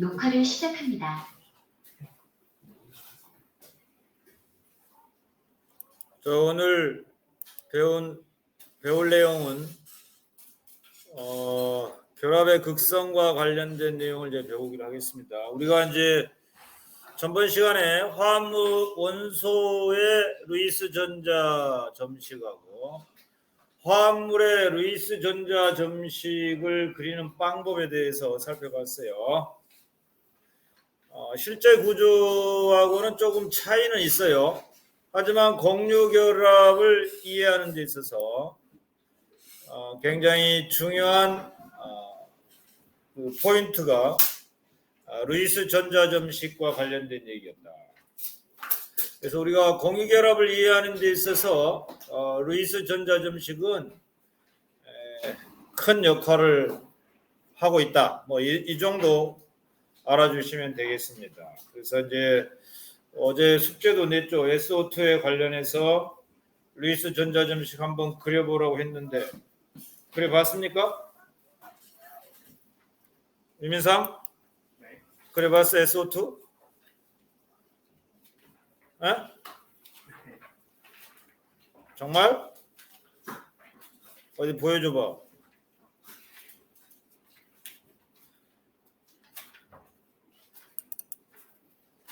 녹화를 시작합니다. 오늘 배울 내용은 결합의 극성과 관련된 내용을 이제 배우기로 하겠습니다. 우리가 이제 전번 시간에 화합물 원소의 루이스 전자 점식하고 화합물의 루이스 전자 점식을 그리는 방법에 대해서 살펴봤어요. 실제 구조하고는 조금 차이는 있어요. 하지만 공유결합을 이해하는 데 있어서 굉장히 중요한 그 포인트가 루이스 전자점식과 관련된 얘기였다. 그래서 우리가 공유결합을 이해하는 데 있어서 루이스 전자점식은 큰 역할을 하고 있다. 뭐 이 정도 알아주시면 되겠습니다. 그래서 이제 어제 숙제도 냈죠. SO2에 관련해서 루이스 전자점식 한번 그려보라고 했는데 그려봤습니까? 유민상? 네. 그려봤어 SO2? 에? 정말? 어디 보여줘봐.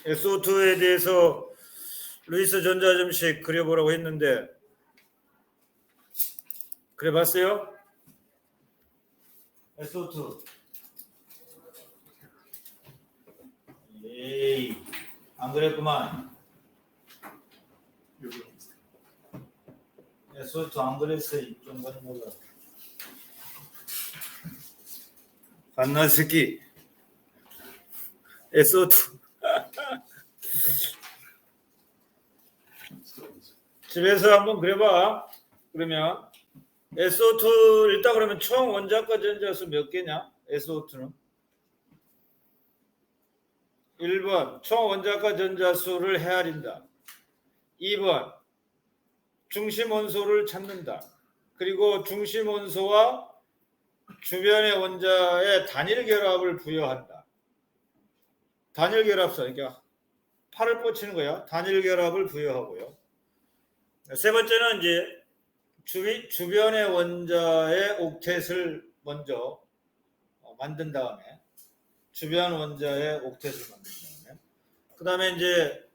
SO2에 대해서 루이스 전자점식 그려보라고 했는데 그려봤어요? SO2 에이 안 그랬구만. SO2 안 그랬어. 좀 거는 몰라. 갓나스키 SO2 집에서 한번 그려봐. 그러면 SO2 일단 그러면 총 원자과 전자수 몇 개냐? SO2는 1번 총 원자과 전자수를 헤아린다. 2번 중심 원소를 찾는다. 그리고 중심 원소와 주변의 원자의 단일 결합을 부여한다. 단일 결합선, 그러니까 팔을 뻗치는 거야. 단일 결합을 부여하고요. 세 번째는 이제 주변의 원자의 옥텟을 먼저 만든 다음에 주변 원자의 옥텟을 만든 다음에 그 다음에 이제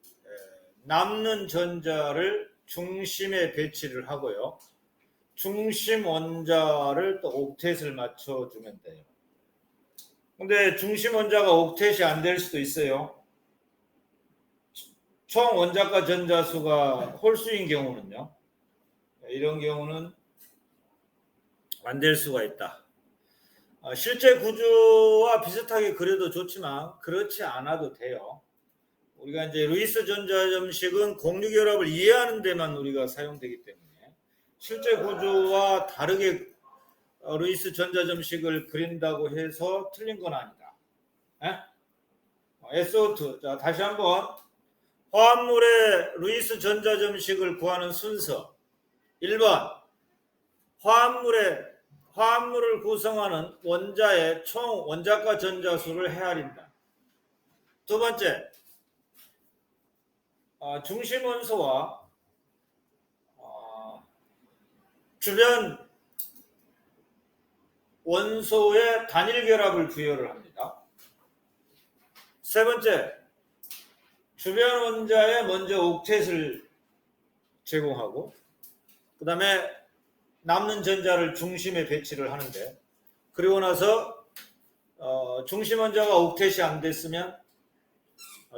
남는 전자를 중심에 배치를 하고요. 중심 원자를 또 옥텟을 맞춰주면 돼요. 근데 중심 원자가 옥텟이 안 될 수도 있어요. 총 원자과 전자수가 홀수인 경우는요. 이런 경우는 안 될 수가 있다. 실제 구조와 비슷하게 그려도 좋지만 그렇지 않아도 돼요. 우리가 이제 루이스 전자점식은 공유결합을 이해하는 데만 우리가 사용되기 때문에 실제 구조와 다르게 루이스 전자점식을 그린다고 해서 틀린 건 아니다. SO2. 자, 다시 한번 화합물의 루이스 전자점식을 구하는 순서. 1번 화합물을 구성하는 원자의 총 원자과 전자수를 헤아린다. 두 번째 중심 원소와 주변 원소의 단일 결합을 부여를 합니다. 세 번째 주변 원자에 먼저 옥텟을 제공하고 그 다음에 남는 전자를 중심에 배치를 하는데 그리고 나서 중심 원자가 옥텟이 안 됐으면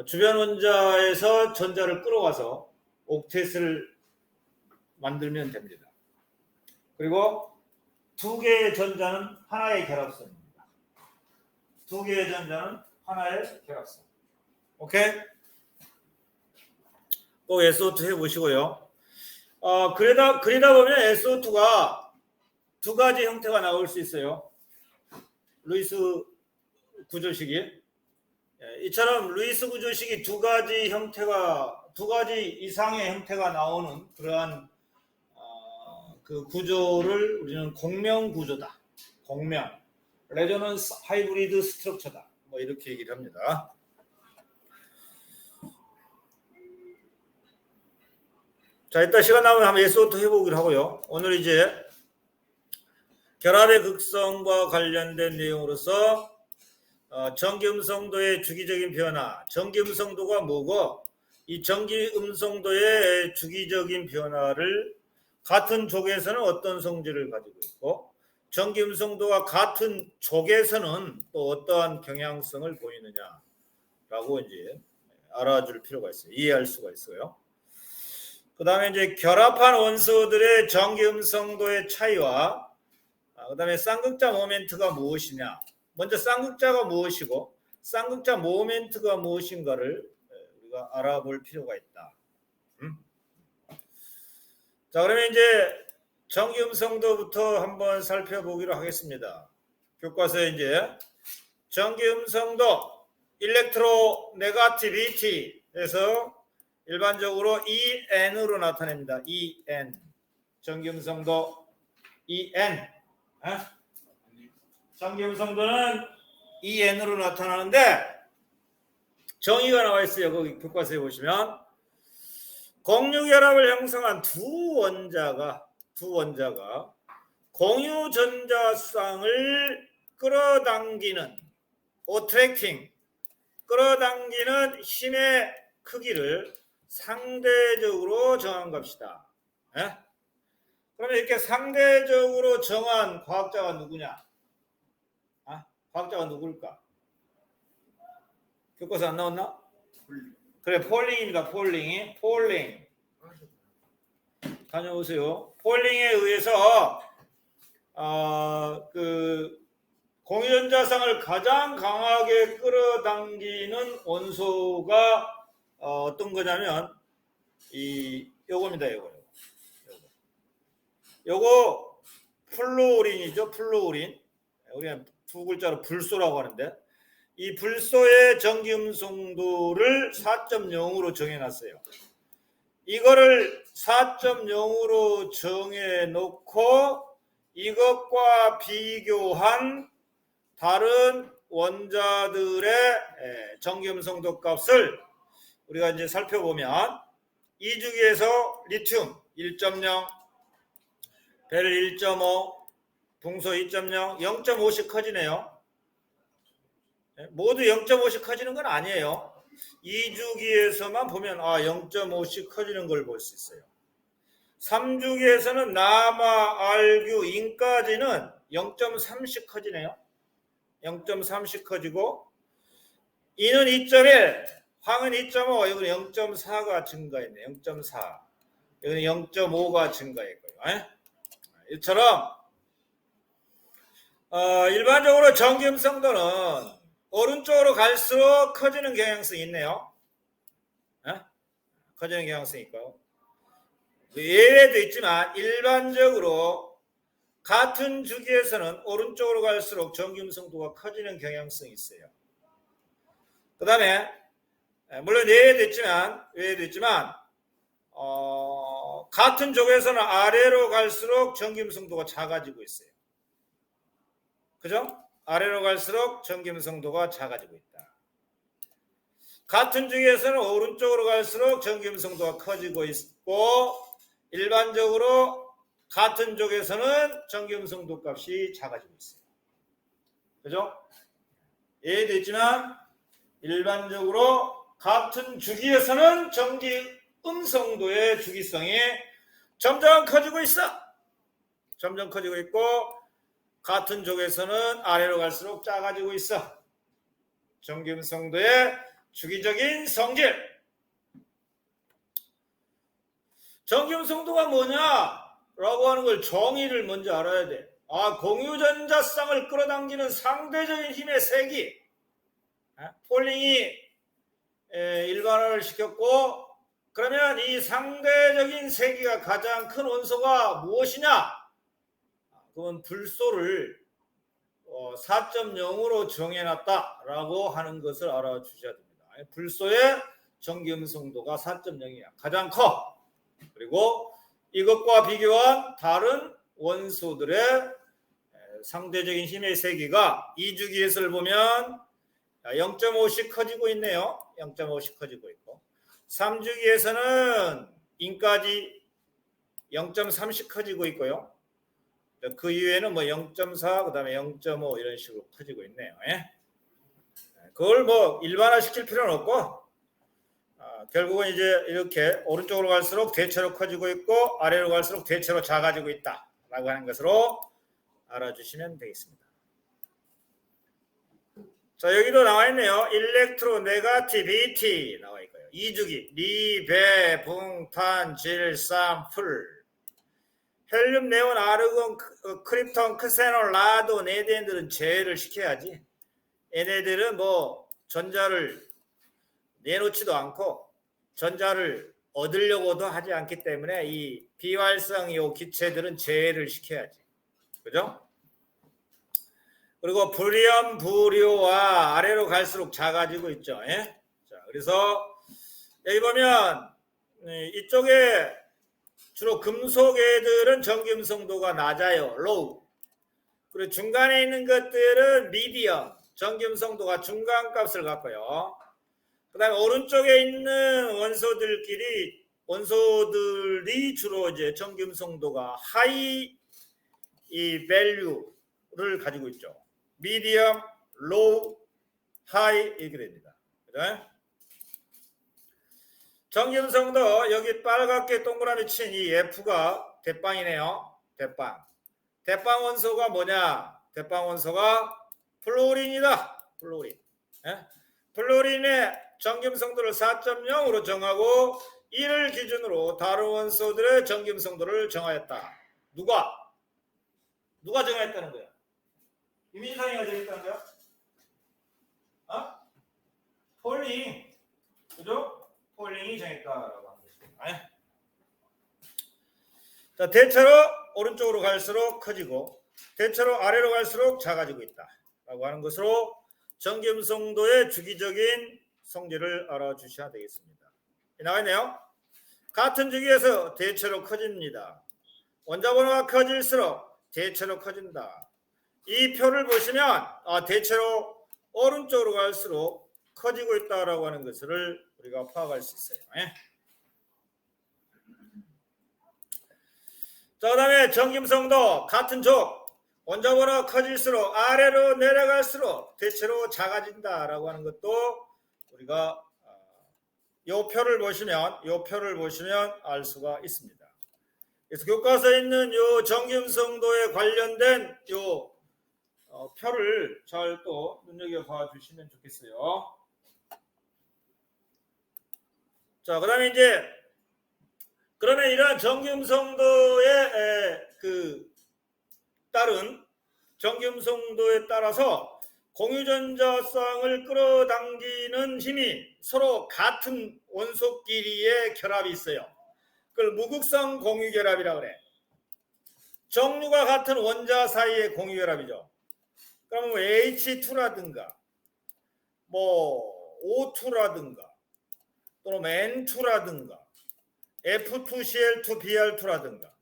주변 원자에서 전자를 끌어와서 옥텟을 만들면 됩니다. 그리고 두 개의 전자는 하나의 결합선입니다. 두 개의 전자는 하나의 결합선. 오케이? 꼭 SO2 해보시고요. 그리다 보면 SO2가 두 가지 형태가 나올 수 있어요. 루이스 구조식이. 이처럼 루이스 구조식이 두 가지 이상의 형태가 나오는 그러한 그 구조를 우리는 공명 구조다. 공명. 레조넌스 하이브리드 스트럭처다. 뭐 이렇게 얘기를 합니다. 자, 일단 시간 나면 한번 예수부터 해보기로 하고요. 오늘 이제 결합의 극성과 관련된 내용으로서 전기음성도의 주기적인 변화, 전기음성도가 뭐고 이 전기음성도의 주기적인 변화를 같은 족에서는 어떤 성질을 가지고 있고 전기음성도가 같은 족에서는 또 어떠한 경향성을 보이느냐라고 이제 알아줄 필요가 있어요. 이해할 수가 있어요. 그 다음에 이제 결합한 원소들의 전기음성도의 차이와 그 다음에 쌍극자 모멘트가 무엇이냐. 먼저 쌍극자가 무엇이고 쌍극자 모멘트가 무엇인가를 우리가 알아볼 필요가 있다. 자, 그러면 이제 전기음성도부터 한번 살펴보기로 하겠습니다. 교과서에 이제 전기음성도 일렉트로네가티비티에서 일반적으로 EN으로 나타냅니다. EN. 전기음성도 EN. 전기음성도는 EN으로 나타나는데 정의가 나와 있어요. 거기 교과서에 보시면 공유결합을 형성한 두 원자가 공유전자쌍을 끌어당기는 어트랙팅 끌어당기는 힘의 크기를 상대적으로 정한 겁시다. 그러면 이렇게 상대적으로 정한 과학자가 누구냐? 과학자가 누굴까? 교과서 안 나왔나? 그래, 폴링입니다. 폴링. 다녀오세요. 폴링에 의해서 그 공유전자쌍을 가장 강하게 끌어당기는 원소가 어떤 거냐면 요겁니다. 요거 플루오린이죠. 플루오린. 우리가 두 글자로 불소라고 하는데 이 불소의 전기음성도를 4.0으로 정해놨어요. 이거를 4.0으로 정해놓고 이것과 비교한 다른 원자들의 전기음성도 값을 우리가 이제 살펴보면 이 중에서 리튬 1.0, 베릴 1.5, 동소 2.0, 0.5씩 커지네요. 모두 0.5씩 커지는 건 아니에요. 2주기에서만 보면 0.5씩 커지는 걸 볼 수 있어요. 3주기에서는 남아, 알규, 인까지는 0.3씩 커지네요. 0.3씩 커지고 이는 2.1, 황은 2.5, 이거는 0.4가 증가했네. 0.4. 이거는 0.5가 증가했고요. 이처럼 일반적으로 전기음성도는 오른쪽으로 갈수록 커지는 경향성이 있네요. 커지는 경향성이 있고 예외도 있지만 일반적으로 같은 주기에서는 오른쪽으로 갈수록 전기음성도가 커지는 경향성이 있어요. 그 다음에 물론 예외도 있지만 같은 쪽에서는 아래로 갈수록 전기음성도가 작아지고 있어요. 그죠? 아래로 갈수록 전기음성도가 작아지고 있다. 같은 중에서는 오른쪽으로 갈수록 전기음성도가 커지고 있고 일반적으로 같은 쪽에서는 전기음성도 값이 작아지고 있어요. 그죠? 예도 있지만 일반적으로 같은 주기에서는 전기음성도의 주기성이 점점 커지고 있어. 점점 커지고 있고 같은 쪽에서는 아래로 갈수록 작아지고 있어. 전기음성도의 주기적인 성질. 전기음성도가 뭐냐라고 하는 걸 정의를 먼저 알아야 돼. 공유전자쌍을 끌어당기는 상대적인 힘의 세기. 폴링이 일반화를 시켰고 그러면 이 상대적인 세기가 가장 큰 원소가 무엇이냐? 그건 불소를 4.0으로 정해놨다라고 하는 것을 알아주셔야 됩니다. 불소의 전기음성도가 4.0이야. 가장 커. 그리고 이것과 비교한 다른 원소들의 상대적인 힘의 세기가 2주기에서를 보면 0.5씩 커지고 있네요. 0.5씩 커지고 있고 3주기에서는 인까지 0.3씩 커지고 있고요. 그 이후에는 뭐 0.4, 그 다음에 0.5 이런 식으로 커지고 있네요. 예? 그걸 뭐 일반화 시킬 필요는 없고 결국은 이제 이렇게 오른쪽으로 갈수록 대체로 커지고 있고 아래로 갈수록 대체로 작아지고 있다 라고 하는 것으로 알아주시면 되겠습니다. 자, 여기도 나와 있네요. 일렉트로네가티비티 나와 있고요. 이주기, 리, 배, 붕, 탄, 질, 산, 풀, 헬륨, 네온, 아르곤, 크립톤, 크세논, 라돈, 에덴들은 제외를 시켜야지. 얘네들은 뭐 전자를 내놓지도 않고 전자를 얻으려고도 하지 않기 때문에 이 비활성 이 기체들은 제외를 시켜야지. 그죠? 그리고 불이염 부료와 아래로 갈수록 작아지고 있죠. 예? 자, 그래서 여기 보면 이쪽에 주로 금속 애들은 전기음성도가 낮아요. low. 그리고 중간에 있는 것들은 medium. 전기음성도가 중간값을 갖고요. 그 다음에 오른쪽에 있는 원소들이 주로 이제 전기음성도가 high 이 value를 가지고 있죠. medium, low, high 이렇게 됩니다. 그죠? 전기음성도 여기 빨갛게 동그라미 친 이 F가 대빵이네요. 대빵 원소가 뭐냐? 대빵 원소가 플루린이다. 플루린. 예? 플루린의 전기음성도를 4.0으로 정하고 이를 기준으로 다른 원소들의 전기음성도를 정하였다. 누가 정했다는 거야? 이민상이가 정했다는 거야? 폴링. 그죠? 폴링이 정했다라고 하는 것입니다. 자, 대체로 오른쪽으로 갈수록 커지고 대체로 아래로 갈수록 작아지고 있다라고 하는 것으로 전기음성도의 주기적인 성질을 알아주셔야 되겠습니다. 나와 있네요. 같은 주기에서 대체로 커집니다. 원자번호가 커질수록 대체로 커진다. 이 표를 보시면 대체로 오른쪽으로 갈수록 커지고 있다라고 하는 것을 우리가 파악할 수 있어요. 자, 그 다음에 전기음성도 같은 족 원자번호가 커질수록 아래로 내려갈수록 대체로 작아진다라고 하는 것도 우리가 이 표를 보시면 알 수가 있습니다. 그래서 교과서에 있는 이 전기음성도에 관련된 이 표를 잘 또 눈여겨봐 주시면 좋겠어요. 자, 그 다음에 이제 그러면 이러한 전기음성도에 따른 전기음성도에 따라서 공유전자쌍을 끌어당기는 힘이 서로 같은 원소끼리의 결합이 있어요. 그걸 무극성 공유결합이라고 그래. 정류가 같은 원자 사이의 공유결합이죠. 그러면 H2라든가 뭐 O2라든가 또는 N2라든가 F2CL2BR2라든가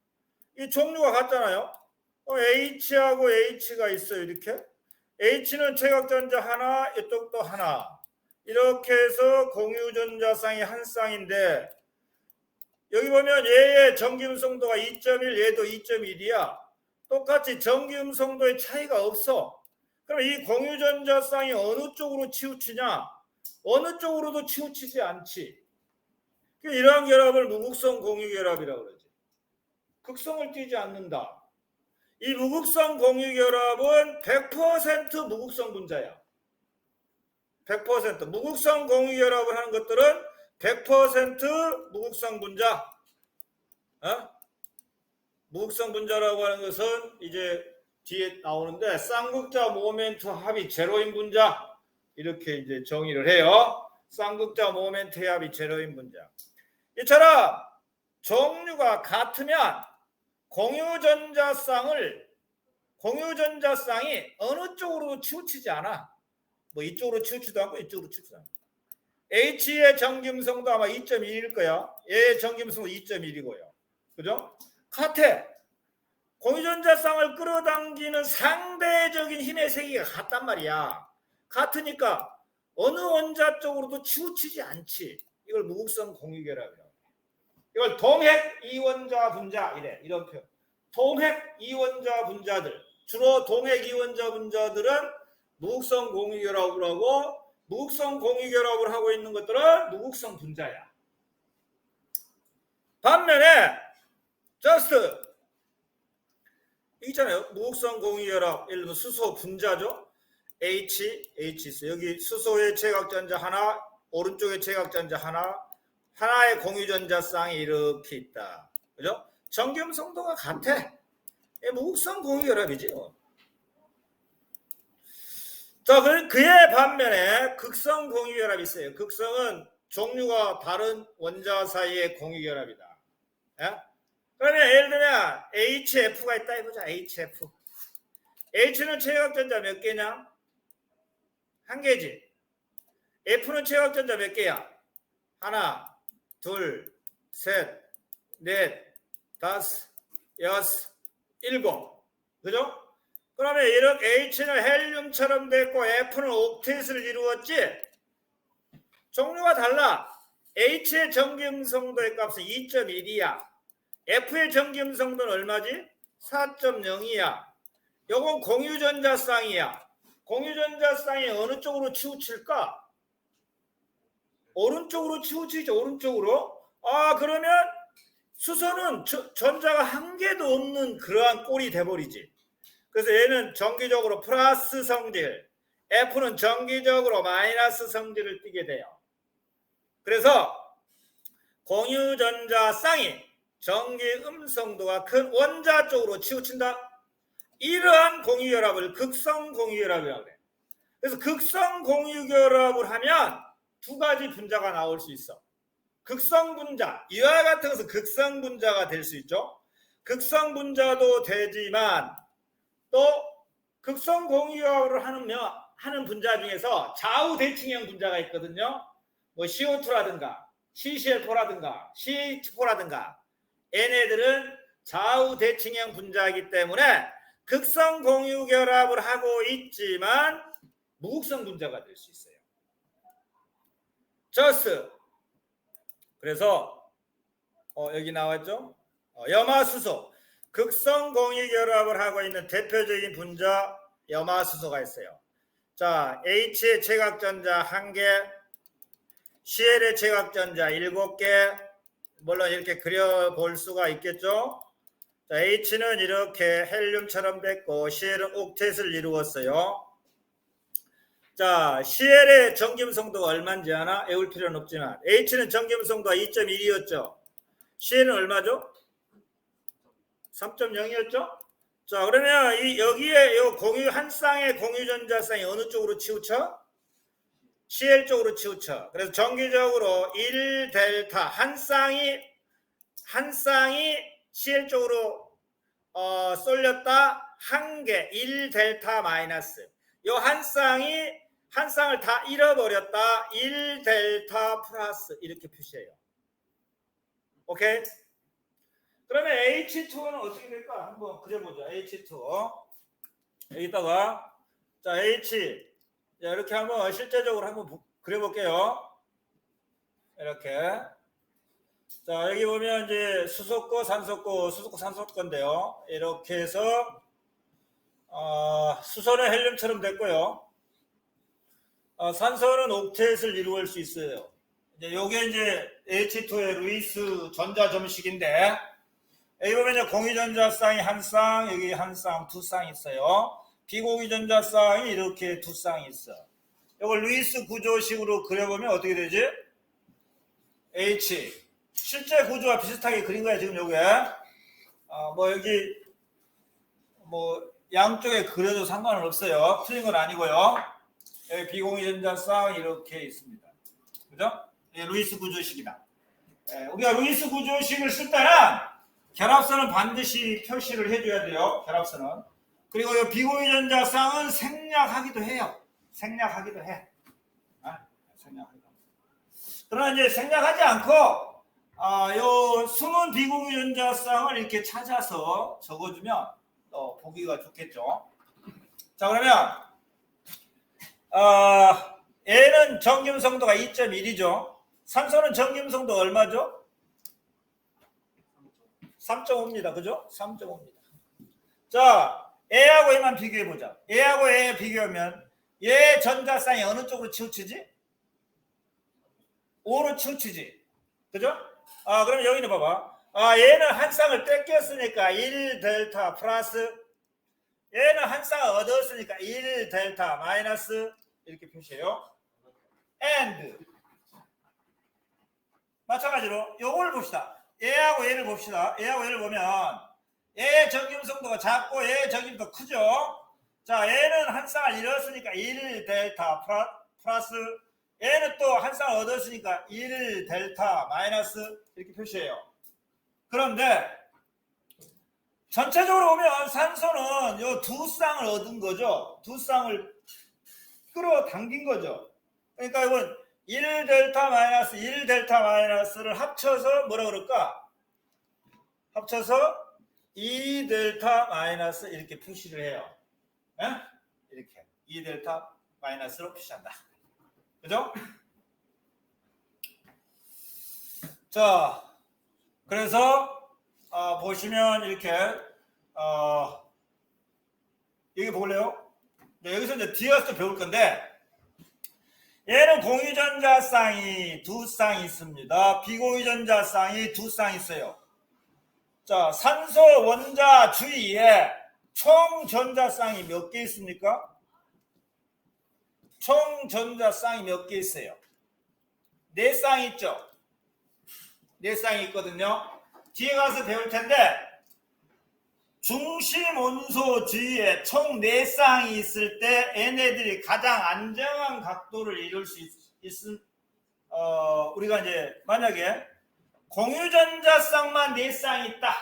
이 종류가 같잖아요. H하고 H가 있어요. 이렇게 H는 최각전자 하나, 이쪽도 하나 이렇게 해서 공유전자쌍이 한 쌍인데 여기 보면 얘의 전기음성도가 2.1 얘도 2.1이야. 똑같이 전기음성도의 차이가 없어. 그럼 이 공유전자쌍이 어느 쪽으로 치우치냐? 어느 쪽으로도 치우치지 않지. 이러한 결합을 무극성 공유결합이라고 그러지. 극성을 띠지 않는다. 이 무극성 공유결합은 100% 무극성 분자야. 100% 무극성 공유결합을 하는 것들은 100% 무극성 분자. 무극성 분자라고 하는 것은 이제 뒤에 나오는데 쌍극자 모멘트 합이 제로인 분자 이렇게 이제 정의를 해요. 쌍극자 모멘트 합이 제로인 분자. 이처럼 종류가 같으면 공유전자쌍이 어느 쪽으로 치우치지 않아. 뭐 이쪽으로 치우치도 않고 이쪽으로 치우치도 않고. H의 전기음성도 아마 2.1일 거야. 얘의 전기음성도 2.1이고요. 그죠? 같아. 공유전자쌍을 끌어당기는 상대적인 힘의 세기가 같단 말이야. 같으니까 어느 원자 쪽으로도 치우치지 않지. 이걸 무극성 공유결합이라고 해. 이걸 동핵 이원자 분자 이래. 이런 표현. 동핵 이원자 분자들, 주로 동핵 이원자 분자들은 무극성 공유결합을 하고, 무극성 공유결합을 하고 있는 것들은 무극성 분자야. 반면에 just 있잖아요. 무극성 공유결합, 예를 들면 수소 분자죠. H 있어요. 여기 수소의 최각전자 하나, 오른쪽에 최각전자 하나, 하나의 공유전자쌍이 이렇게 있다. 그죠? 정겸성도가 같아. 무극성 공유결합이지요. 자, 그의 반면에 극성 공유결합이 있어요. 극성은 종류가 다른 원자 사이의 공유결합이다. 예? 그러면 예를 들면 HF가 있다 해보자. HF. H는 최각전자 몇 개냐? 한 개지. F는 최각전자 몇 개야? 하나, 둘, 셋, 넷, 다섯, 여섯, 일곱. 그죠? 그러면 이렇게 H는 헬륨처럼 됐고 F는 옥텟을 이루었지? 종류가 달라. H의 정기음성도의 값은 2.1이야. F의 정기음성도는 얼마지? 4.0이야. 요건 공유전자쌍이야. 공유전자쌍이 어느 쪽으로 치우칠까? 오른쪽으로 치우치죠. 오른쪽으로. 그러면 수소는 전자가 한 개도 없는 그러한 꼴이 돼버리지. 그래서 얘는 정기적으로 플러스 성질, F는 정기적으로 마이너스 성질을 띠게 돼요. 그래서 공유전자쌍이 정기음성도가 큰 원자 쪽으로 치우친다. 이러한 공유결합을 극성 공유결합이라고 그래. 그래서 극성 공유결합을 하면 두 가지 분자가 나올 수 있어. 극성 분자, 이와 같은 것은 극성 분자가 될 수 있죠. 극성 분자도 되지만 또 극성 공유결합을 하는 분자 중에서 좌우 대칭형 분자가 있거든요. 뭐 CO2라든가 CCl4라든가 CH4라든가 얘네들은 좌우 대칭형 분자이기 때문에 극성 공유결합을 하고 있지만 무극성 분자가 될 수 있어요. just. 그래서 여기 나왔죠. 염화수소. 극성 공유결합을 하고 있는 대표적인 분자 염화수소가 있어요. 자, H의 최각전자 1개, Cl의 최각전자 7개, 물론 이렇게 그려볼 수가 있겠죠. 자, H는 이렇게 헬륨처럼 됐고 Cl은 옥텟을 이루었어요. 자, Cl의 정기음성도가 얼마인지 아나? 외울 필요는 없지만 H는 정기음성도가 2.1이었죠. Cl은 얼마죠? 3.0이었죠? 자, 그러면 여기에 요 공유 한 쌍의 공유전자쌍이 어느 쪽으로 치우쳐? Cl 쪽으로 치우쳐. 그래서 정기적으로 1델타 한 쌍이 Cl 쪽으로 쏠렸다. 한 개 1델타 마이너스. 요 한 쌍을 다 잃어버렸다. 1델타 플러스 이렇게 표시해요. 오케이? 그러면 H2는 어떻게 될까? 한번 그려보자. H2. 여기다가 자, H. 자, 이렇게 한번 실제적으로 한번 그려볼게요. 이렇게. 자, 여기 보면 이제 수소거, 산소거, 산소거인데요. 이렇게 해서 수소는 헬륨처럼 됐고요. 산소는 옥텟을 이루을 수 있어요. 요게 이제 H2의 루이스 전자 점식인데, 여기 보면 공유전자쌍이 한 쌍, 여기 한 쌍, 두 쌍 있어요. 비공유전자쌍이 이렇게 두 쌍이 있어. 이걸 루이스 구조식으로 그려보면 어떻게 되지? H. 실제 구조와 비슷하게 그린 거야, 지금 요게. 뭐 여기, 뭐, 양쪽에 그려도 상관은 없어요. 틀린 건 아니고요. 여기 비공유전자쌍 이렇게 있습니다. 그죠? 루이스 구조식이다. 우리가 루이스 구조식을 쓸 때는 결합선은 반드시 표시를 해줘야 돼요. 결합선은. 그리고 이 비공유전자쌍은 생략하기도 해요. 생략하기도 해. 생략하기도. 그러나 이제 생략하지 않고 요 숨은 비공유전자쌍을 이렇게 찾아서 적어주면 또 보기가 좋겠죠. 자, 그러면 A는 정김성도가 2.1이죠. 산소는 정김성도 얼마죠? 3.5입니다. 그죠? 3.5입니다. 자, A하고 A만 비교해보자. A하고 A 비교하면 얘 전자쌍이 어느 쪽으로 치우치지? O로 치우치지. 그죠? 그럼 여기는 봐봐. 얘는 한 쌍을 뺏겼으니까 1델타 플러스, 얘는 한 쌍을 얻었으니까 1델타 마이너스, 이렇게 표시해요. and 마찬가지로 요걸 봅시다. 얘하고 얘를 봅시다. 얘하고 얘를 보면 얘의 정김성도가 작고 얘의 정김도 크죠. 자, 얘는 한 쌍을 잃었으니까 1델타 플러스, 얘는 또 한 쌍을 얻었으니까 1델타 마이너스, 이렇게 표시해요. 그런데 전체적으로 보면 산소는 요 두 쌍을 얻은 거죠. 두 쌍을 끌어당긴 거죠. 그러니까 이건 1델타 마이너스 1델타 마이너스를 합쳐서 뭐라 그럴까? 합쳐서 2델타 마이너스 이렇게 표시를 해요. 네? 이렇게 2델타 마이너스로 표시한다. 그죠? 자, 그래서 보시면 이렇게 여기 볼래요? 네, 여기서 이제 뒤에 가서 배울 건데, 얘는 공유전자쌍이 두 쌍이 있습니다. 비공유전자쌍이 두 쌍이 있어요. 자, 산소 원자 주위에 총 전자쌍이 몇 개 있습니까? 총 전자쌍이 몇 개 있어요? 네 쌍이 있죠? 네 쌍이 있거든요. 뒤에 가서 배울 텐데, 중심 원소 주위에 총 4쌍이 있을 때 얘네들이 가장 안정한 각도를 이룰 수 우리가 이제 만약에 공유전자쌍만 4쌍이 있다.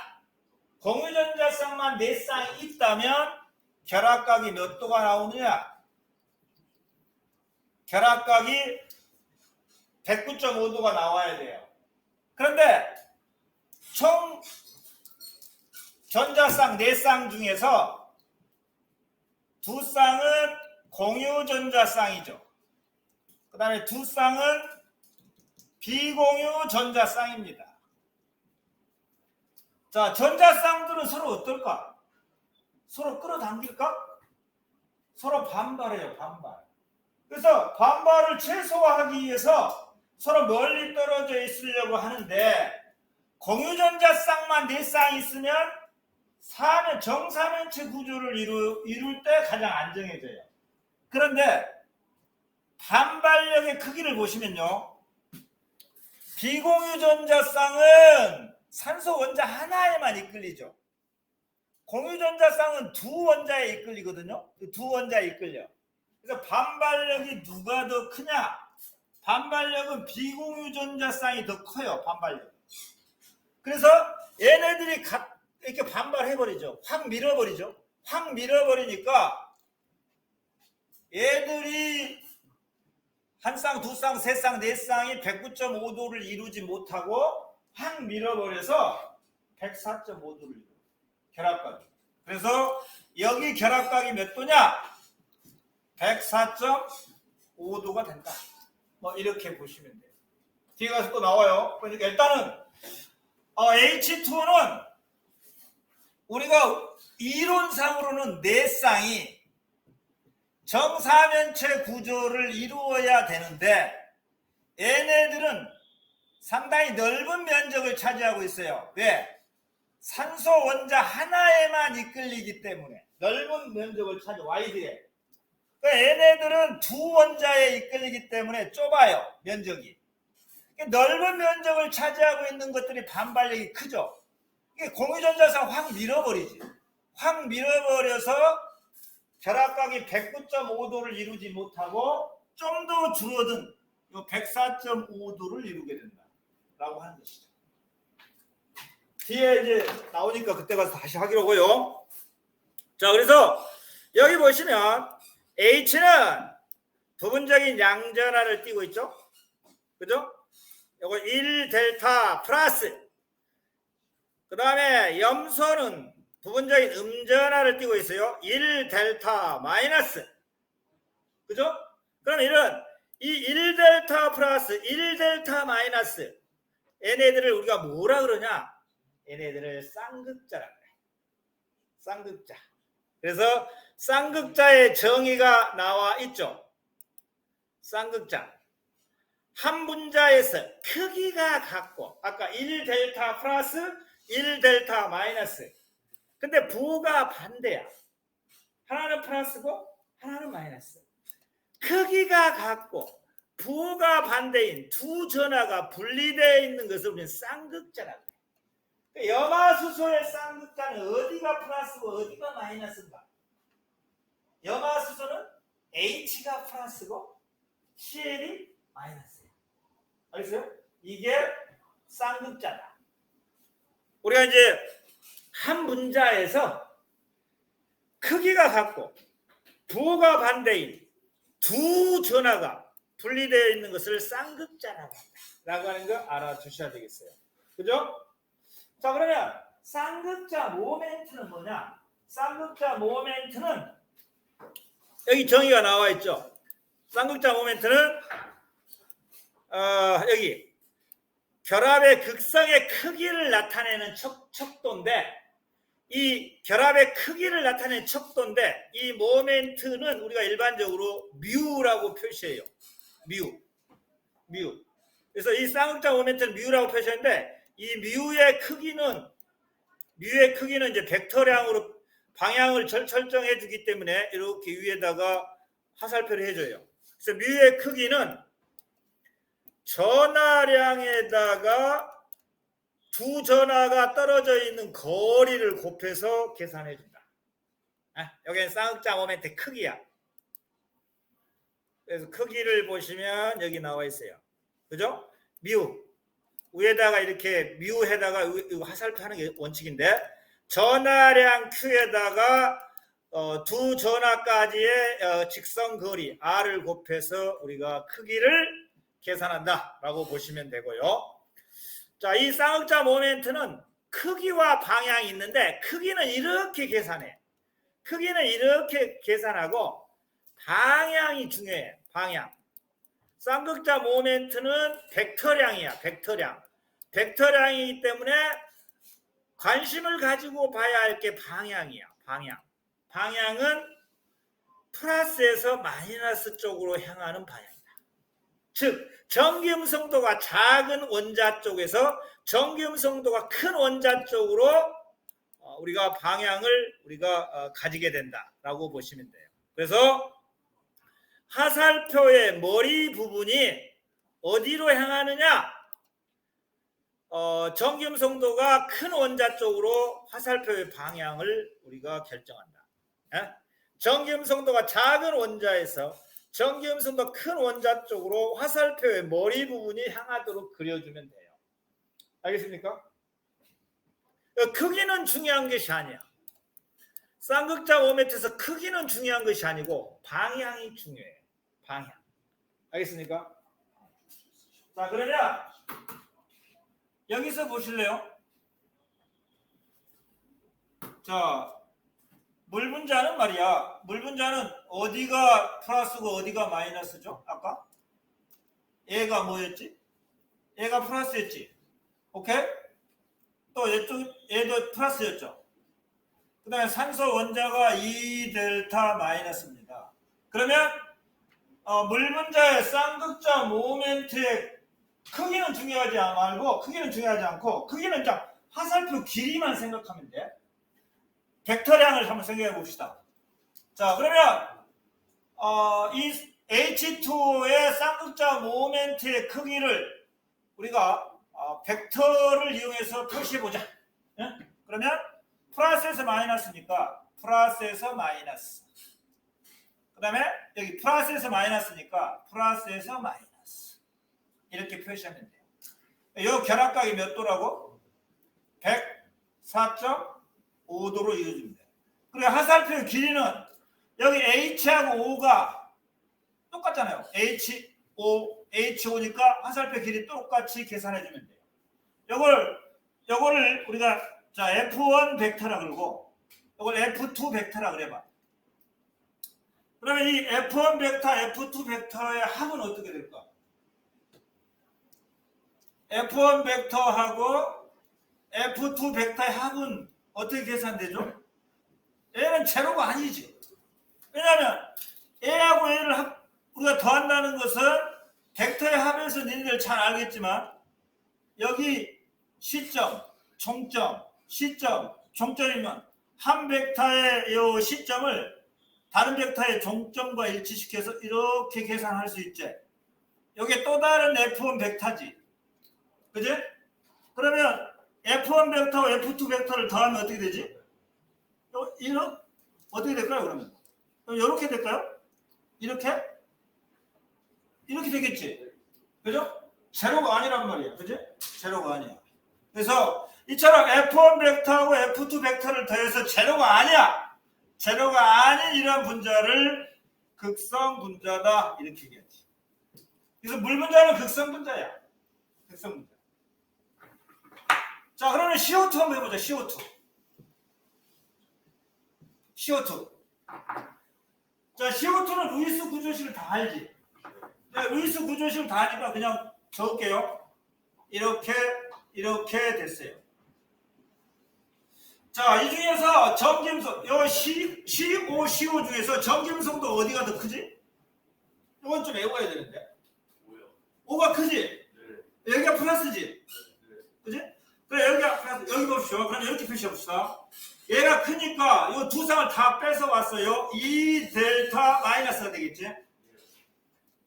공유전자쌍만 4쌍이 있다면 결합각이 몇 도가 나오느냐? 결합각이 109.5도가 나와야 돼요. 그런데 총 전자쌍 4쌍 중에서 두 쌍은 공유전자쌍이죠. 그 다음에 두 쌍은 비공유전자쌍입니다. 자, 전자쌍들은 서로 어떨까? 서로 끌어당길까? 서로 반발해요, 반발. 그래서 반발을 최소화하기 위해서 서로 멀리 떨어져 있으려고 하는데, 공유전자쌍만 4쌍 있으면 정사면체 구조를 이룰 때 가장 안정해져요. 그런데 반발력의 크기를 보시면요, 비공유전자쌍은 산소 원자 하나에만 이끌리죠. 공유전자쌍은 두 원자에 이끌리거든요. 두 원자에 이끌려. 그래서 반발력이 누가 더 크냐? 반발력은 비공유전자쌍이 더 커요. 반발력. 그래서 얘네들이 이렇게 반발해버리죠. 확 밀어버리죠. 확 밀어버리니까 얘들이 한 쌍, 두 쌍, 세 쌍, 네 쌍이 109.5도를 이루지 못하고 확 밀어버려서 104.5도를 이루어요. 결합각이. 그래서 여기 결합각이 몇 도냐? 104.5도가 된다. 뭐 이렇게 보시면 돼요. 뒤에 가서 또 나와요. 그러니까 일단은 H2는 우리가 이론상으로는 4쌍이 정사면체 구조를 이루어야 되는데 얘네들은 상당히 넓은 면적을 차지하고 있어요. 왜? 산소 원자 하나에만 이끌리기 때문에 넓은 면적을 차지, 와이드에. 그러니까 얘네들은 두 원자에 이끌리기 때문에 좁아요, 면적이. 넓은 면적을 차지하고 있는 것들이 반발력이 크죠. 공유전자쌍 확 밀어버리지. 확 밀어버려서 결합각이 109.5도를 이루지 못하고 좀 더 줄어든 104.5도를 이루게 된다라고 하는 것이죠. 뒤에 이제 나오니까 그때 가서 다시 하기로고요. 자, 그래서 여기 보시면 H는 부분적인 양전하를 띄고 있죠. 그죠? 이거 1델타 플러스, 그 다음에 염소는 부분적인 음전하를 띄고 있어요. 1델타 마이너스. 그죠? 그럼 이런 이 1델타 플러스 1델타 마이너스 얘네들을 우리가 뭐라 그러냐? 얘네들을 쌍극자라 그래. 쌍극자. 그래서 쌍극자의 정의가 나와 있죠. 쌍극자. 한 분자에서 크기가 같고 아까 1델타 플러스 1델타 마이너스. 근데 부호가 반대야. 하나는 플러스고 하나는 마이너스. 크기가 같고 부호가 반대인 두 전하가 분리되어 있는 것을 우리는 쌍극자라고 해요. 염화수소의 쌍극자는 어디가 플러스고 어디가 마이너스인가? 염화수소는 H가 플러스고 Cl이 마이너스예요. 알겠어요? 이게 쌍극자다. 우리가 이제 한 분자에서 크기가 같고 부호가 반대인 두 전하가 분리되어 있는 것을 쌍극자라고 하는 거 알아두셔야 되겠어요. 그죠? 자, 그러면 쌍극자 모멘트는 뭐냐? 쌍극자 모멘트는 여기 정의가 나와 있죠. 쌍극자 모멘트는 여기 결합의 극성의 크기를 나타내는 척도인데 이 결합의 크기를 나타내는 척도인데 이 모멘트는 우리가 일반적으로 뮤라고 표시해요. 뮤. 그래서 이 쌍극자 모멘트는 뮤라고 표시하는데 이 뮤의 크기는 이제 벡터량으로 방향을 설정해 주기 때문에 이렇게 위에다가 화살표를 해줘요. 그래서 뮤의 크기는 전하량에다가 두 전하가 떨어져 있는 거리를 곱해서 계산해 준다. 여기는 쌍극자 모멘트 크기야. 그래서 크기를 보시면 여기 나와 있어요. 그죠? 뮤. 위에다가 이렇게 뮤에다가 화살표 하는 게 원칙인데 전하량 Q에다가 두 전하까지의 직선 거리 R을 곱해서 우리가 크기를 계산한다 라고 보시면 되고요. 자, 이 쌍극자 모멘트는 크기와 방향이 있는데 크기는 이렇게 계산해. 크기는 이렇게 계산하고 방향이 중요해. 방향. 쌍극자 모멘트는 벡터량이야. 벡터량이기 때문에 관심을 가지고 봐야 할 게 방향이야. 방향은 플러스에서 마이너스 쪽으로 향하는 방향이다. 즉 전기음성도가 작은 원자 쪽에서 전기음성도가 큰 원자 쪽으로 우리가 방향을 가지게 된다라고 보시면 돼요. 그래서 화살표의 머리 부분이 어디로 향하느냐? 전기음성도가 큰 원자 쪽으로 화살표의 방향을 우리가 결정한다. 전기음성도가 작은 원자에서 전기음성도 큰 원자 쪽으로 화살표의 머리 부분이 향하도록 그려주면 돼요. 알겠습니까? 크기는 중요한 것이 아니야. 쌍극자 모멘트에서 크기는 중요한 것이 아니고 방향이 중요해요. 방향. 알겠습니까? 자, 그러면 여기서 보실래요? 자, 물 분자는 말이야. 물 분자는 어디가 플러스고 어디가 마이너스죠? 아까? 얘가 뭐였지? 얘가 플러스였지. 오케이? 또 얘도 플러스였죠. 그 다음에 산소 원자가 2델타 마이너스입니다. 그러면 물 분자의 쌍극자 모멘트의 크기는 중요하지 않고 크기는 화살표 길이만 생각하면 돼. 벡터량을 한번 생각해 봅시다. 자, 그러면 이 H2O의 쌍극자 모멘트의 크기를 우리가 벡터를 이용해서 표시해 보자. 그러면 플러스에서 마이너스니까 플러스에서 마이너스. 그 다음에 여기 플러스에서 마이너스니까 플러스에서 마이너스. 이렇게 표시하면 돼요. 이 결합각이 몇 도라고? 104.5도로 이루어집니다. 그리고 화살표의 길이는 여기 H하고 O가 똑같잖아요. H5니까 화살표 길이 똑같이 계산해주면 돼요. 요거를 우리가 F1 벡터라 그러고 이걸 F2 벡터라 그래봐. 그러면 이 F1 벡터, F2 벡터의 합은 어떻게 될까? F1 벡터하고 F2 벡터의 합은 어떻게 계산되죠? A는 제로가 아니지. 왜냐하면 A하고 A를 우리가 더한다는 것은 벡터의 합에서 너희들 잘 알겠지만 여기 시점, 종점, 시점, 종점이면 한 벡터의 이 시점을 다른 벡터의 종점과 일치시켜서 이렇게 계산할 수 있지. 여기 또 다른 F1 벡터지. 그지? 그러면 F1 벡터와 F2 벡터를 더하면 어떻게 되지? 이런 어떻게 될까요? 그러면 이렇게 될까요? 이렇게? 이렇게 되겠지. 그죠? 제로가 아니란 말이야. 그지? 제로가 아니야. 그래서 이처럼 F1 벡터하고 F2 벡터를 더해서 제로가 아니야. 제로가 아닌 이런 분자를 극성 분자다. 이렇게 얘기하지. 그래서 물 분자는 극성 분자야. 극성 분자. 자, 그러면 CO2 한번 해보자. CO2. 자, CO2는 루이스 구조식을 다 알지? 네, 루이스 구조식을 다 아니까 그냥 적을게요. 이렇게 됐어요. 자, 이 중에서 전김성, 요 CO 중에서 전김성도 어디가 더 크지? 이건 좀 외워야 되는데. 5가 크지? 네. 여기가 플러스지? 네. 그지? 그래, 여기가 플러스, 여기 봅시다. 그럼 이렇게 표시해봅시다. 얘가 크니까 이 두 쌍을 다 뺏어 왔어요. 2 델타 마이너스가 되겠지?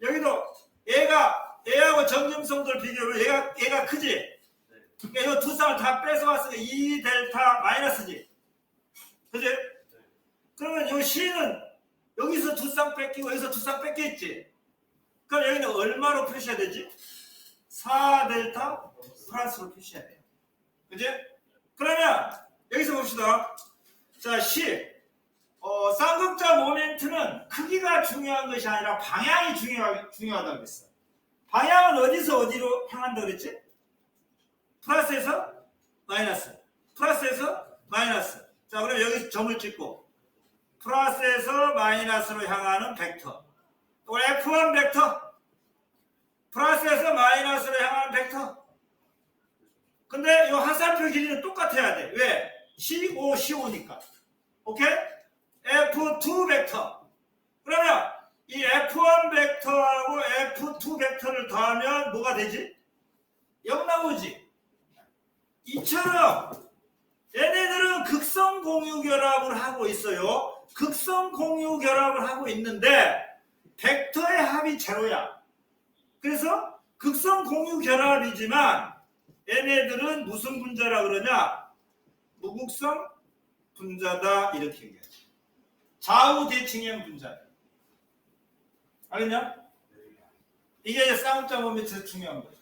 여기도 얘하고 전김성도를 비교하면 얘가 크지? 그러니까 이 두 쌍을 다 뺏어 왔으니까 2 델타 마이너스지? 그지? 그러면 이 C는 여기서 두 쌍 뺏기고 여기서 두 쌍 뺏겼지? 그럼 여기는 얼마로 표시해야 되지? 4 델타 플러스로 표시해야 돼요. 그지? 그러면 여기서 봅시다. 자, C. 쌍극자 모멘트는 크기가 중요한 것이 아니라 방향이 중요하다고 그랬어. 방향은 어디서 어디로 향한다고 그랬지? 플러스에서 마이너스. 플러스에서 마이너스. 자, 그럼 여기서 점을 찍고 플러스에서 마이너스로 향하는 벡터. 또 F1 벡터. 플러스에서 마이너스로 향하는 벡터. 근데 이 한살표 길이는 똑같아야 돼. 왜? CO, 오케이? F2 벡터. 그러면 이 F1 벡터하고 F2 벡터를 더하면 뭐가 되지? 0 나오지? 이처럼 얘네들은 극성 공유 결합을 하고 있어요. 극성 공유 결합을 하고 있는데 벡터의 합이 제로야. 그래서 극성 공유 결합이지만 얘네들은 무슨 분자라 그러냐? 무극성 분자다 이렇게 얘기하지. 좌우 대칭형 분자. 알겠냐? 이게 이제 쌍극자 모멘트에서 중요한 거죠.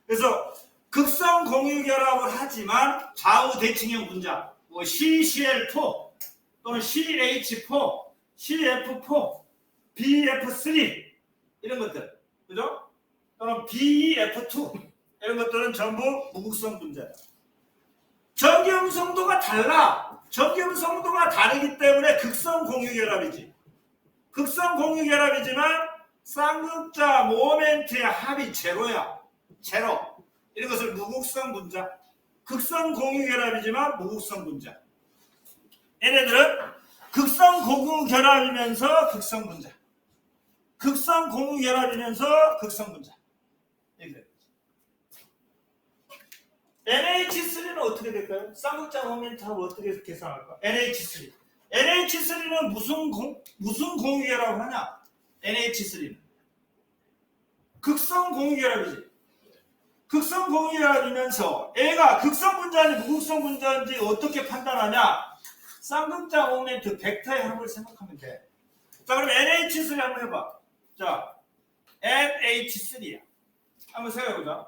그래서 극성 공유 결합을 하지만 좌우 대칭형 분자, 뭐 CCl4 또는 CH4, CF4, BF3 이런 것들, 그죠? 또는 BF2 이런 것들은 전부 무극성 분자다. 전기음성도가 달라. 전기음성도가 다르기 때문에 극성 공유 결합이지. 극성 공유 결합이지만 쌍극자 모멘트의 합이 제로야. 제로. 이런 것을 무극성 분자. 극성 공유 결합이지만 무극성 분자. 얘네들은 극성 공유 결합이면서 극성 분자. 극성 공유 결합이면서 극성 분자. 이렇게. NH3는 어떻게 될까요? 쌍극자 모멘트하고 어떻게 계산할까? NH3. NH3는 무슨 공유 결합을 하냐? NH3는 극성 공유 결합이지. 극성 공유 결합이면서 얘가 극성 분자인지 무극성 분자인지 어떻게 판단하냐? 쌍극자 모멘트 벡터의 합을 생각하면 돼. 자, 그럼 NH3 한번 해봐. 자, NH3야. 한번 생각해보자.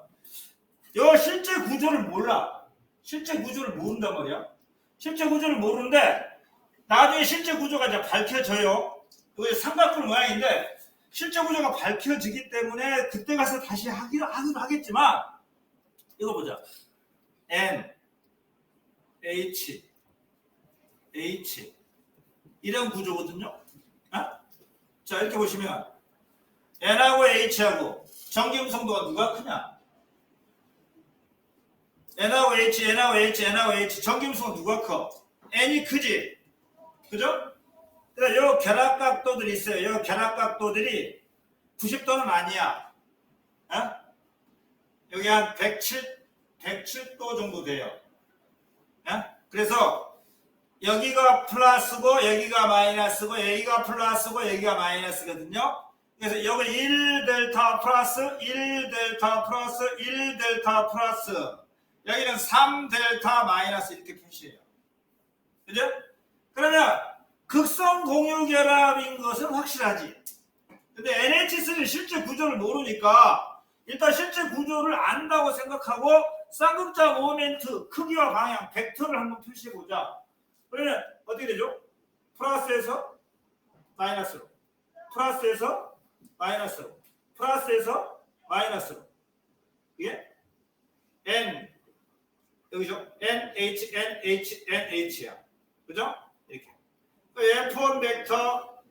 요 실제 구조를 몰라. 실제 구조를 모른단 말이야. 실제 구조를 모르는데 나중에 실제 구조가 이제 밝혀져요. 이게 삼각형 모양인데 실제 구조가 밝혀지기 때문에 그때 가서 다시 하기로 하겠지만 이거 보자. N, H, H 이런 구조거든요. 어? 자, 이렇게 보시면 N하고 H하고 전기음성도가 누가 크냐? N하고 H, N하고 H, N하고 H 전기음성은 누가 커? N이 크지? 그죠? 그래서 요 결합각도들이 있어요. 요 결합각도들이 90도는 아니야. 어? 여기 한 107도 정도 돼요. 어? 그래서 여기가 플러스고 여기가 마이너스고 여기가 플러스고 여기가 마이너스거든요. 그래서 여기 1델타 플러스 1델타 플러스 1델타 플러스 여기는 3델타 마이너스 이렇게 표시해요. 그죠? 그러면 극성 공유 결합인 것은 확실하지. 근데 NH3 실제 구조를 모르니까 일단 실제 구조를 안다고 생각하고 쌍극자 모멘트 크기와 방향 벡터를 한번 표시해보자. 그러면 어떻게 되죠? 플러스에서 마이너스로, 플러스에서 마이너스로, 플러스에서 마이너스로. 이게 N 여기죠? NH, NH, NH야. 그죠? 이렇게. F1 벡터,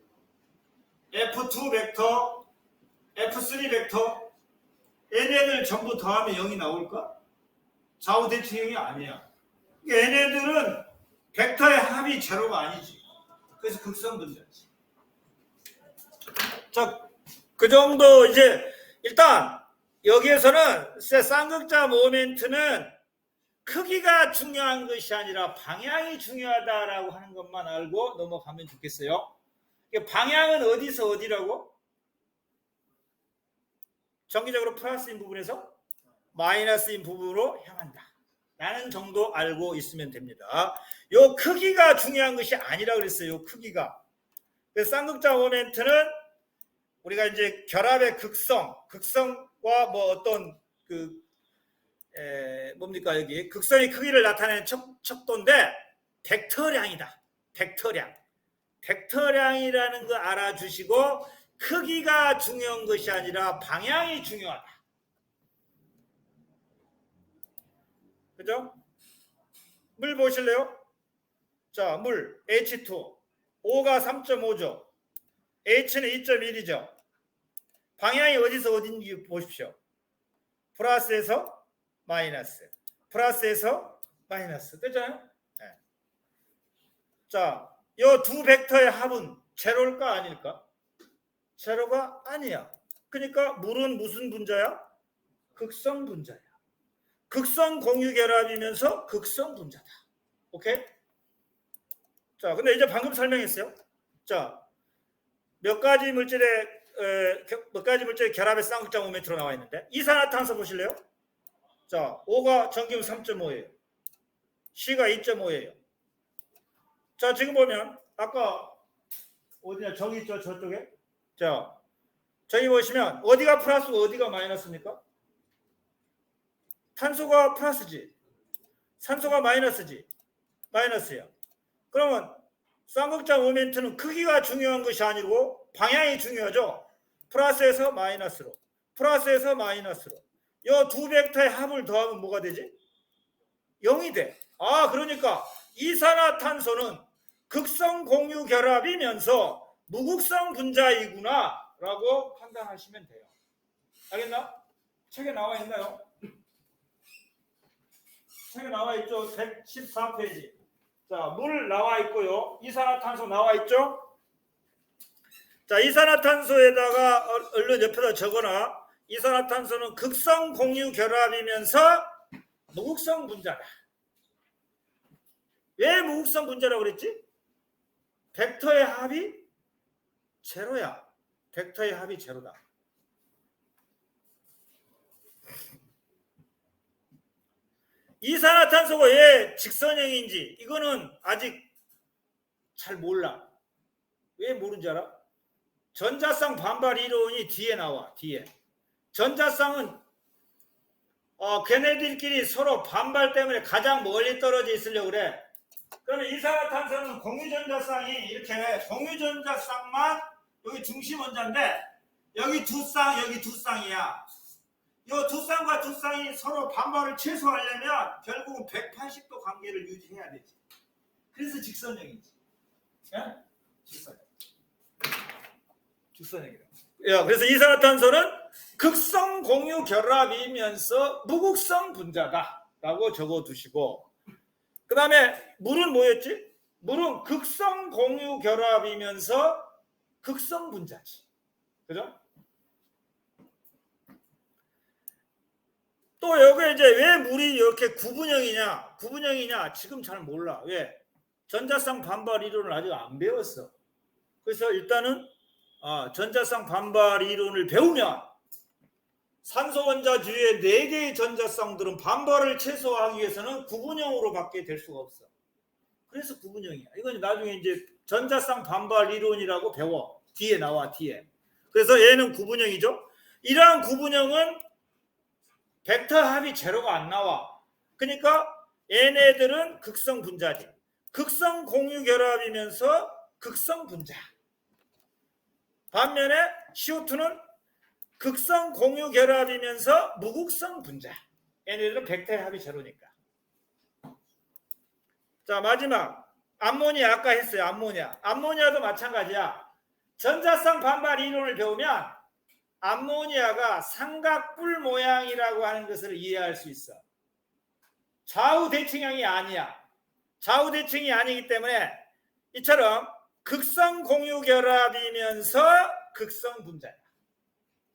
F2 벡터, F3 벡터, 얘네들 전부 더하면 0이 나올까? 좌우 대칭형이 아니야. 얘네들은 벡터의 합이 제로가 아니지. 그래서 극성분자지. 자, 그 정도 이제 일단 여기에서는 쌍극자 모멘트는 크기가 중요한 것이 아니라 방향이 중요하다라고 하는 것만 알고 넘어가면 좋겠어요. 방향은 어디서 어디라고? 정기적으로 플러스인 부분에서 마이너스인 부분으로 향한다. 라는 정도 알고 있으면 됩니다. 요 크기가 중요한 것이 아니라 그랬어요. 요 크기가. 그래서 쌍극자 모멘트는 우리가 이제 결합의 극성과 뭐 어떤 뭡니까 여기 극성의 크기를 나타내는 척도인데 벡터량이다. 벡터량이라는 거 알아주시고 크기가 중요한 것이 아니라 방향이 중요하다. 그죠? 물 보실래요? 자, 물 H2 O가 3.5죠. H는 2.1이죠. 방향이 어디서 어딘지 보십시오. 플러스에서 마이너스, 플러스에서 마이너스. 됐잖아요? 네. 자, 이 두 벡터의 합은 제로일까 아닐까? 제로가 아니야. 그러니까 물은 무슨 분자야? 극성 분자야. 극성 공유 결합이면서 극성 분자다. 오케이? 자, 근데 이제 방금 설명했어요. 자, 몇 가지 물질의 결합의 쌍극자 모멘트로 나와 있는데 이산화탄소 보실래요? 자, O가 전기음 3.5예요. C가 2.5예요. 자, 지금 보면 아까 어디냐 저기 있죠, 저쪽에. 자, 저기 보시면 어디가 플러스고 어디가 마이너스입니까? 탄소가 플러스지, 산소가 마이너스지. 마이너스야. 그러면 쌍극자 모멘트는 크기가 중요한 것이 아니고 방향이 중요하죠. 플러스에서 마이너스로, 플러스에서 마이너스로. 이 두 벡터의 합을 더하면 뭐가 되지? 0이 돼. 아, 그러니까 이산화탄소는 극성 공유 결합이면서 무극성 분자이구나 라고 판단하시면 돼요. 알겠나? 책에 나와 있나요? 책에 나와 있죠. 114페이지. 자, 물 나와 있고요. 이산화탄소 나와 있죠. 자, 이산화탄소에다가 얼른 옆에다 적어놔. 이산화탄소는 극성 공유 결합이면서 무극성 분자다. 왜 무극성 분자라고 그랬지? 벡터의 합이 제로야. 벡터의 합이 제로다. 이산화탄소가 왜 직선형인지 이거는 아직 잘 몰라. 왜 모르는지 알아? 전자쌍 반발 이론이 뒤에 나와. 뒤에. 전자쌍은 걔네들끼리 서로 반발 때문에 가장 멀리 떨어져 있으려고 그래. 그러면 이산화탄소는 공유전자쌍이 이렇게 공유전자쌍만 여기 중심 원자인데 여기 두 쌍 여기 두 쌍이야. 이 두 쌍과 두 쌍이 서로 반발을 최소화하려면 결국은 180도 관계를 유지해야 되지. 그래서 직선형이지. 예? 직선형. 직선행이다. 야, 그래서 이산화탄소는 극성 공유 결합이면서 무극성 분자다라고 적어두시고, 그 다음에 물은 뭐였지? 물은 극성 공유 결합이면서 극성 분자지. 그죠? 또 여기 이제 왜 물이 이렇게 구분형이냐? 지금 잘 몰라. 왜? 전자쌍 반발 이론을 아직 안 배웠어. 그래서 일단은 전자쌍 반발 이론을 배우면 산소 원자 주위의 4개의 전자쌍들은 반발을 최소화하기 위해서는 구분형으로 밖에 될 수가 없어. 그래서 구분형이야. 이건 나중에 이제 전자쌍 반발 이론이라고 배워. 뒤에 나와, 뒤에. 그래서 얘는 구분형이죠. 이러한 구분형은 벡터 합이 제로가 안 나와. 그러니까 얘네들은 극성 분자지. 극성 공유 결합이면서 극성 분자. 반면에 CO2는 극성 공유 결합이면서 무극성 분자. 얘네들은 벡터의 합이 제로니까. 자, 마지막 암모니아 아까 했어요. 암모니아도 마찬가지야. 전자쌍 반발 이론을 배우면 암모니아가 삼각뿔 모양이라고 하는 것을 이해할 수 있어. 좌우 대칭형이 아니야. 좌우 대칭이 아니기 때문에 이처럼 극성 공유 결합이면서 극성 분자야.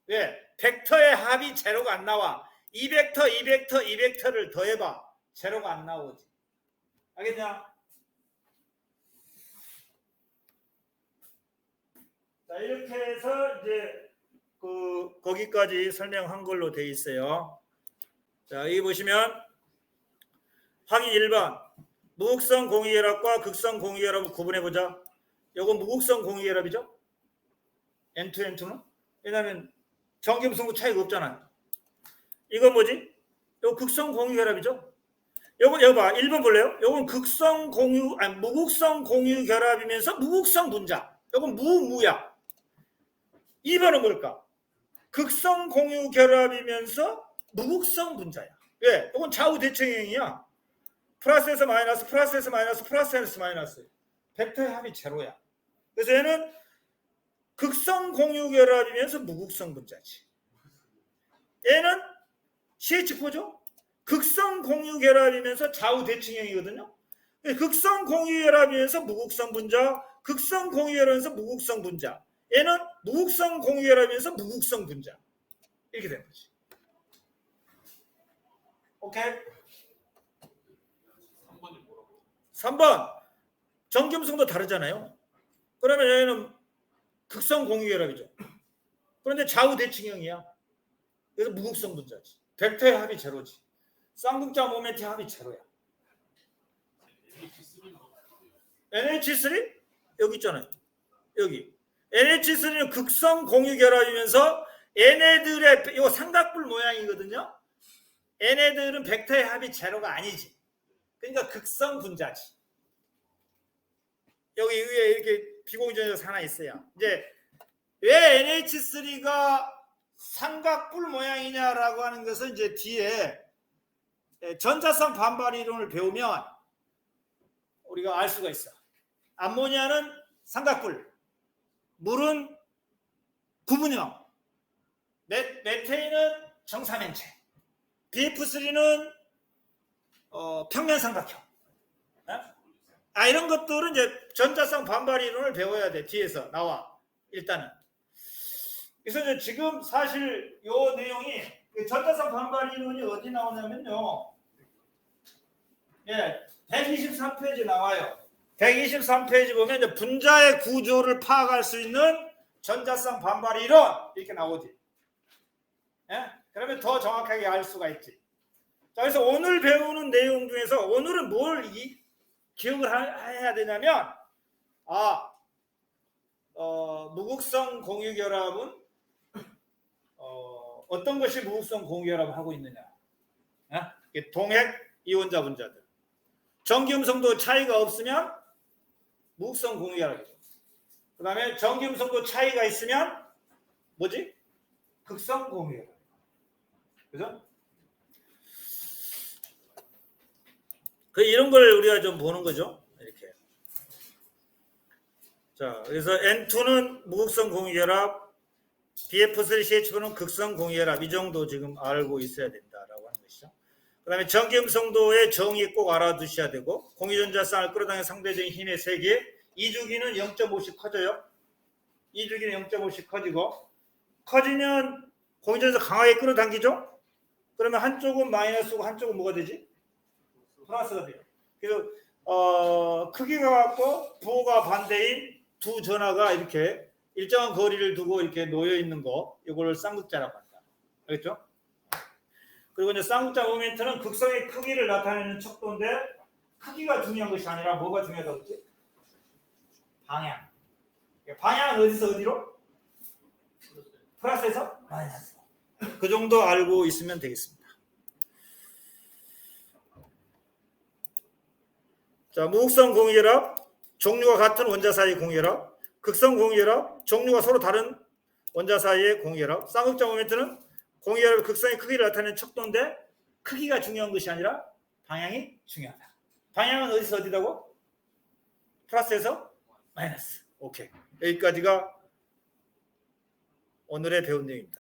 왜? 벡터의 합이 제로가 안 나와. 이 벡터를 더해봐. 제로가 안 나오지. 알겠냐? 자, 이렇게 해서 이제 거기까지 설명한 걸로 돼 있어요. 자, 여기 보시면 확인 1번. 무극성 공유결합과 극성 공유결합을 구분해 보자. 이건 무극성 공유결합이죠. N2N2는? 왜냐하면 전기음성도 차이가 없잖아요. 이건 뭐지? 이거 극성 공유결합이죠. 요건 여기 봐. 1번 볼래요? 요건 무극성 공유결합이면서 무극성 분자. 요건 무야. 2번은 뭘까? 극성 공유결합이면서 무극성 분자야. 왜? 요건 좌우 대칭형이야. 플러스에서 마이너스, 플러스에서 마이너스, 플러스에서 마이너스. 벡터의 합이 제로야. 그래서 얘는 극성 공유결합이면서 무극성 분자지. 얘는 CH4죠? 극성 공유결합이면서 좌우 대칭형이거든요. 극성 공유결합이면서 무극성 분자, 극성 공유결합이면서 무극성 분자. 얘는 무극성 공유결합이면서 무극성 분자. 이렇게 되는 거지. 오케이? 3번. 전기음성도 다르잖아요. 그러면 얘는 극성 공유결합이죠. 그런데 좌우 대칭형이야. 그래서 무극성 분자지. 벡터의 합이 제로지. 쌍극자 모멘트 합이 제로야. NH3? 여기 있잖아요. 여기. NH3는 극성 공유결합이면서 얘네들의 이 삼각뿔 모양이거든요. 얘네들은 벡터의 합이 제로가 아니지. 그러니까 극성 분자지. 여기 위에 이렇게 비공유전자 하나 있어요. 이제 왜 NH3가 삼각뿔 모양이냐라고 하는 것은 이제 뒤에 전자쌍 반발 이론을 배우면 우리가 알 수가 있어. 암모니아는 삼각뿔, 물은 구분형, 메테인은 정사면체, BF3는 평면 삼각형. 이런 것들은 이제 전자쌍 반발 이론을 배워야 돼. 뒤에서 나와. 일단은. 그래서 이제 지금 사실 이 내용이 전자쌍 반발 이론이 어디 나오냐면요. 예, 123페이지 나와요. 123페이지 보면 이제 분자의 구조를 파악할 수 있는 전자쌍 반발 이론 이렇게 나오지. 예? 그러면 더 정확하게 알 수가 있지. 자, 그래서 오늘 배우는 내용 중에서 오늘은 뭘 기억을 해야 되냐면 무극성 공유결합은 어떤 것이 무극성 공유결합을 하고 있느냐. 동핵 이온자 분자들. 전기음성도 차이가 없으면 무극성 공유결합이죠. 그 다음에 전기음성도 차이가 있으면 뭐지? 극성 공유결합. 그죠? 이런 걸 우리가 좀 보는 거죠. 이렇게. 자, 그래서 N2는 무극성 공유결합, BF3CH4는 극성 공유결합. 이 정도 지금 알고 있어야 된다라고 하는 것이죠. 그 다음에 전기음성도의 정의 꼭 알아두셔야 되고, 공유전자쌍을 끌어당기는 상대적인 힘의 세계, 이주기는 0.5씩 커져요. 이주기는 0.5씩 커지고, 커지면 공유전자 강하게 끌어당기죠. 그러면 한쪽은 마이너스고 한쪽은 뭐가 되지? 플러스가 돼요. 그래서 크기가 같고 부호가 반대인 두 전하가 이렇게 일정한 거리를 두고 이렇게 놓여 있는 거, 이걸 쌍극자라고 한다. 알겠죠? 그리고 이제 쌍극자 모멘트는 극성의 크기를 나타내는 척도인데, 크기가 중요한 것이 아니라 뭐가 중요하다고 했지? 방향. 방향은 어디서 어디로? 플러스에서 마이너스. 그 정도 알고 있으면 되겠습니다. 자, 무극성 공유결합, 종류가 같은 원자 사이의 공유결합, 극성 공유결합, 종류가 서로 다른 원자 사이의 공유결합. 쌍극자 모멘트는 공유결합의 극성의 크기를 나타내는 척도인데, 크기가 중요한 것이 아니라 방향이 중요하다. 방향은 어디서 어디다고? 플러스에서 마이너스. 오케이. 여기까지가 오늘의 배운 내용입니다.